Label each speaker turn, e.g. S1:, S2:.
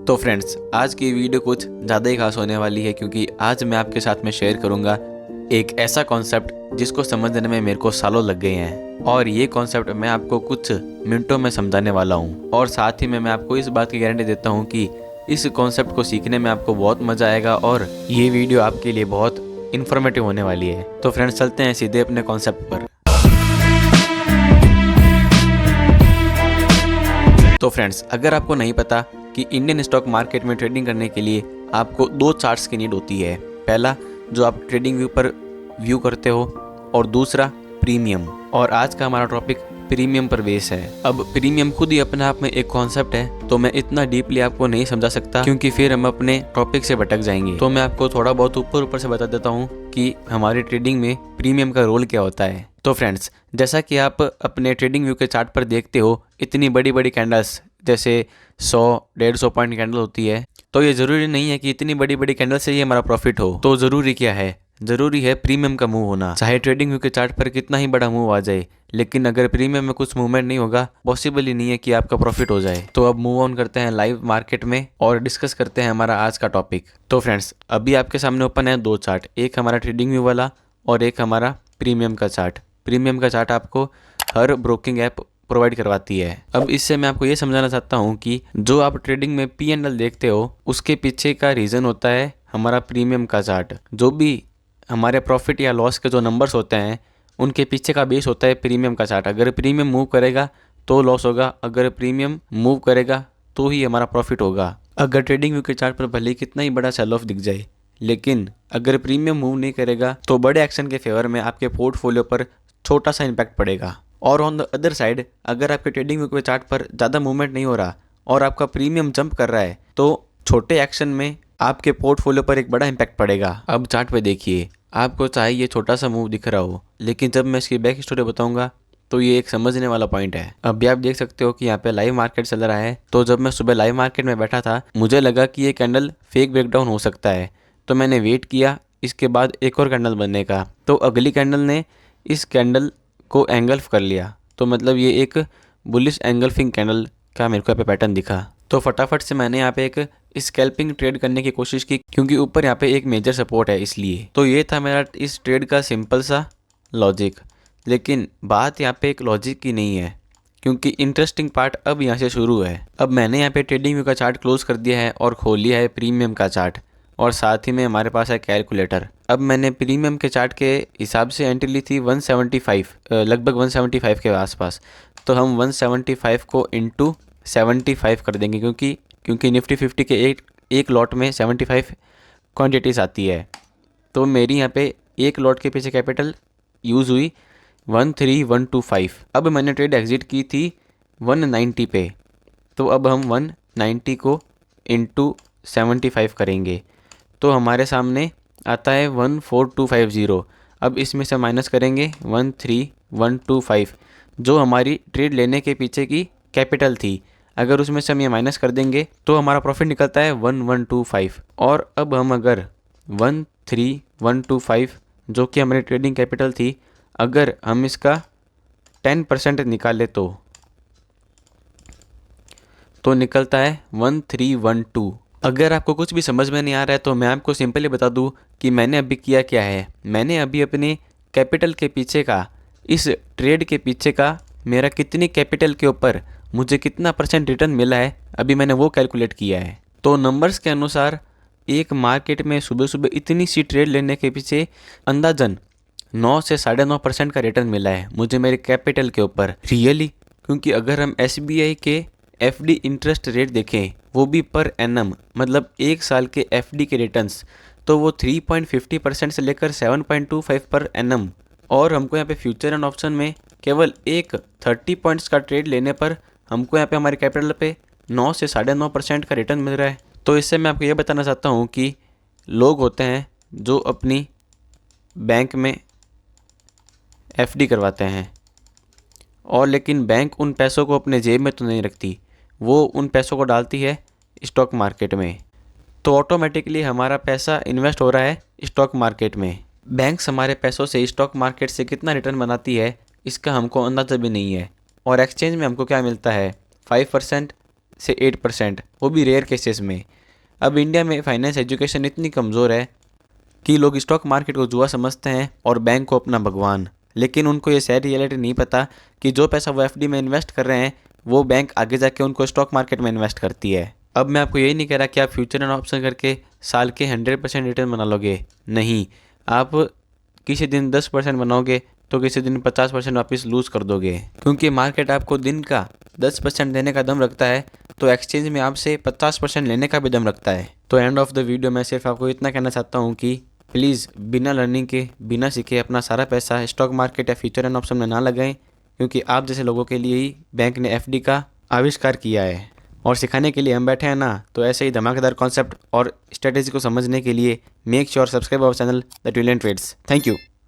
S1: तो फ्रेंड्स, आज की वीडियो कुछ ज़्यादा ही खास होने वाली है क्योंकि आज मैं आपके साथ में शेयर करूंगा एक ऐसा कॉन्सेप्ट जिसको समझने में मेरे को सालों लग गए हैं। और ये कॉन्सेप्ट मैं आपको कुछ मिनटों में समझाने वाला हूँ। और साथ ही में मैं आपको इस बात की गारंटी देता हूँ कि इस कॉन्सेप्ट को सीखने में आपको बहुत मज़ा आएगा और ये वीडियो आपके लिए बहुत इन्फॉर्मेटिव होने वाली है। तो फ्रेंड्स, चलते हैं सीधे अपने कॉन्सेप्ट पर। तो फ्रेंड्स, अगर आपको नहीं पता कि इंडियन स्टॉक मार्केट में ट्रेडिंग करने के लिए आपको दो चार्ट्स की नीड होती है। पहला, जो आप ट्रेडिंग व्यू पर व्यू करते हो, और दूसरा प्रीमियम। और आज का हमारा टॉपिक प्रीमियम पर बेस है। अब प्रीमियम खुद ही अपने आप में एक कॉन्सेप्ट है, तो मैं इतना डीपली आपको नहीं समझा सकता क्योंकि फिर हम अपने टॉपिक से भटक जाएंगे। तो मैं आपको थोड़ा बहुत ऊपर से बता देता हूँ कि हमारी ट्रेडिंग में प्रीमियम का रोल क्या होता है। तो फ्रेंड्स, जैसा कि आप अपने ट्रेडिंग व्यू के चार्ट पर देखते हो, इतनी बड़ी बड़ी कैंडल्स जैसे 100-150 पॉइंट कैंडल होती है। तो ये ज़रूरी नहीं है कि इतनी बड़ी बड़ी कैंडल से ही हमारा प्रॉफिट हो। तो ज़रूरी क्या है? ज़रूरी है प्रीमियम का मूव होना। चाहे ट्रेडिंग व्यू के चार्ट पर कितना ही बड़ा मूव आ जाए, लेकिन अगर प्रीमियम में कुछ मूवमेंट नहीं होगा, पॉसिबल ही नहीं है कि आपका प्रॉफिट हो जाए। तो अब मूव ऑन करते हैं लाइव मार्केट में और डिस्कस करते हैं हमारा आज का टॉपिक। तो फ्रेंड्स, अभी आपके सामने ओपन है दो चार्ट, एक हमारा ट्रेडिंग व्यू वाला और एक हमारा प्रीमियम का चार्ट। प्रीमियम का चार्ट आपको हर ब्रोकिंग ऐप प्रोवाइड करवाती है। अब इससे मैं आपको ये समझाना चाहता हूँ कि जो आप ट्रेडिंग में P&L देखते हो, उसके पीछे का रीज़न होता है हमारा प्रीमियम का चार्ट। जो भी हमारे प्रॉफिट या लॉस के जो नंबर्स होते हैं, उनके पीछे का बेस होता है प्रीमियम का चार्ट। अगर प्रीमियम मूव करेगा तो लॉस होगा, अगर प्रीमियम मूव करेगा तो ही हमारा प्रॉफिट होगा। अगर ट्रेडिंग व्यू के चार्ट पर भले कितना ही बड़ा सेल ऑफ दिख जाए, लेकिन अगर प्रीमियम मूव नहीं करेगा तो बड़े एक्शन के फेवर में आपके पोर्टफोलियो पर छोटा सा इम्पैक्ट पड़ेगा। और ऑन द अदर साइड, अगर आपके ट्रेडिंग व्यू के चार्ट पर ज़्यादा मूवमेंट नहीं हो रहा और आपका प्रीमियम जंप कर रहा है, तो छोटे एक्शन में आपके पोर्टफोलियो पर एक बड़ा इम्पैक्ट पड़ेगा। अब चार्ट पे देखिए, आपको चाहे ये छोटा सा मूव दिख रहा हो, लेकिन जब मैं इसकी बैक स्टोरी बताऊंगा तो ये एक समझने वाला पॉइंट है। अभी आप देख सकते हो कि यहाँ पे लाइव मार्केट चल रहा है। तो जब मैं सुबह लाइव मार्केट में बैठा था, मुझे लगा कि ये कैंडल फेक ब्रेकडाउन हो सकता है, तो मैंने वेट किया इसके बाद एक और कैंडल बनने का। तो अगली कैंडल ने इस कैंडल को एंगल्फ कर लिया, तो मतलब ये एक बुलिश एंगल्फिंग कैंडल का मेरे को यहाँ पे पैटर्न दिखा। तो फटाफट से मैंने यहाँ पे एक स्कैल्पिंग ट्रेड करने की कोशिश की क्योंकि ऊपर यहाँ पे एक मेजर सपोर्ट है, इसलिए। तो ये था मेरा इस ट्रेड का सिंपल सा लॉजिक। लेकिन बात यहाँ पे एक लॉजिक की नहीं है, क्योंकि इंटरेस्टिंग पार्ट अब यहाँ से शुरू है। अब मैंने यहाँ पे ट्रेडिंग व्यू का चार्ट क्लोज कर दिया है और खोल लिया है प्रीमियम का चार्ट, और साथ ही में हमारे पास है कैलकुलेटर। अब मैंने प्रीमियम के चार्ट के हिसाब से एंट्री ली थी 175, लगभग 175 के आसपास। तो हम 175 को इंटू 75 कर देंगे क्योंकि निफ्टी 50 के एक लॉट में 75 क्वांटिटीज़ आती है। तो मेरी यहाँ पे एक लॉट के पीछे कैपिटल यूज़ हुई 13125। अब मैंने ट्रेड एग्जिट की थी 190 पे। तो अब हम 190 को इंटू 75 करेंगे, तो हमारे सामने आता है 14250। अब इसमें से माइनस करेंगे 13125, जो हमारी ट्रेड लेने के पीछे की कैपिटल थी। अगर उसमें से हम ये माइनस कर देंगे तो हमारा प्रॉफिट निकलता है 1125। और अब हम अगर 13125, जो कि हमारी ट्रेडिंग कैपिटल थी, अगर हम इसका 10% निकाले तो निकलता है 1312। अगर आपको कुछ भी समझ में नहीं आ रहा है तो मैं आपको सिंपली बता दूं कि मैंने अभी किया क्या है। मैंने अभी अपने कैपिटल के पीछे का, इस ट्रेड के पीछे का मेरा कितनी कैपिटल के ऊपर मुझे कितना % रिटर्न मिला है, अभी मैंने वो कैलकुलेट किया है। तो नंबर्स के अनुसार एक मार्केट में सुबह सुबह इतनी सी ट्रेड लेने के पीछे अंदाजन 9 से 9.5% का रिटर्न मिला है मुझे मेरे कैपिटल के ऊपर। रियली, क्योंकि अगर हम SBI के FD इंटरेस्ट रेट देखें, वो भी पर एनम, मतलब एक साल के FD के रिटर्न्स, तो वो 3.50% से लेकर 7.25 पर एनम। और हमको यहाँ पे फ्यूचर एंड ऑप्शन में केवल एक 30 पॉइंट्स का ट्रेड लेने पर हमको यहाँ पे हमारे कैपिटल पे 9 से 9.5% का रिटर्न मिल रहा है। तो इससे मैं आपको ये बताना चाहता हूँ कि लोग होते हैं जो अपनी बैंक में FD करवाते हैं, और लेकिन बैंक उन पैसों को अपने जेब में तो नहीं रखती, वो उन पैसों को डालती है स्टॉक मार्केट में। तो ऑटोमेटिकली हमारा पैसा इन्वेस्ट हो रहा है स्टॉक मार्केट में। बैंक्स हमारे पैसों से स्टॉक मार्केट से कितना रिटर्न बनाती है, इसका हमको अंदाज़ा भी नहीं है। और एक्सचेंज में हमको क्या मिलता है? 5%, से 8%, वो भी रेयर केसेस में। अब इंडिया में फाइनेंस एजुकेशन इतनी कमज़ोर है कि लोग स्टॉक मार्केट को जुआ समझते हैं और बैंक को अपना भगवान। लेकिन उनको ये सैड रियलिटी नहीं पता कि जो पैसा वो एफडी में इन्वेस्ट कर रहे हैं वो बैंक आगे जाके उनको स्टॉक मार्केट में इन्वेस्ट करती है। अब मैं आपको यही नहीं कह रहा कि आप फ्यूचर एंड ऑप्शन करके साल के 100% रिटर्न बना लोगे, नहीं। आप किसी दिन 10% बनाओगे तो किसी दिन 50% वापस लूज़ कर दोगे, क्योंकि मार्केट आपको दिन का 10% देने का दम रखता है तो एक्सचेंज में आपसे 50% लेने का भी दम रखता है। तो एंड ऑफ द वीडियो मैं सिर्फ आपको इतना कहना चाहता हूँ कि प्लीज़ बिना लर्निंग के, बिना सीखे अपना सारा पैसा स्टॉक मार्केट या फ्यूचर एंड ऑप्शन में ना लगाएं, क्योंकि आप जैसे लोगों के लिए ही बैंक ने एफडी का आविष्कार किया है और सिखाने के लिए हम बैठे हैं ना। तो ऐसे ही धमाकेदार कॉन्सेप्ट और स्ट्रेटेजी को समझने के लिए make sure subscribe our channel the Trillion Trades. Thank you.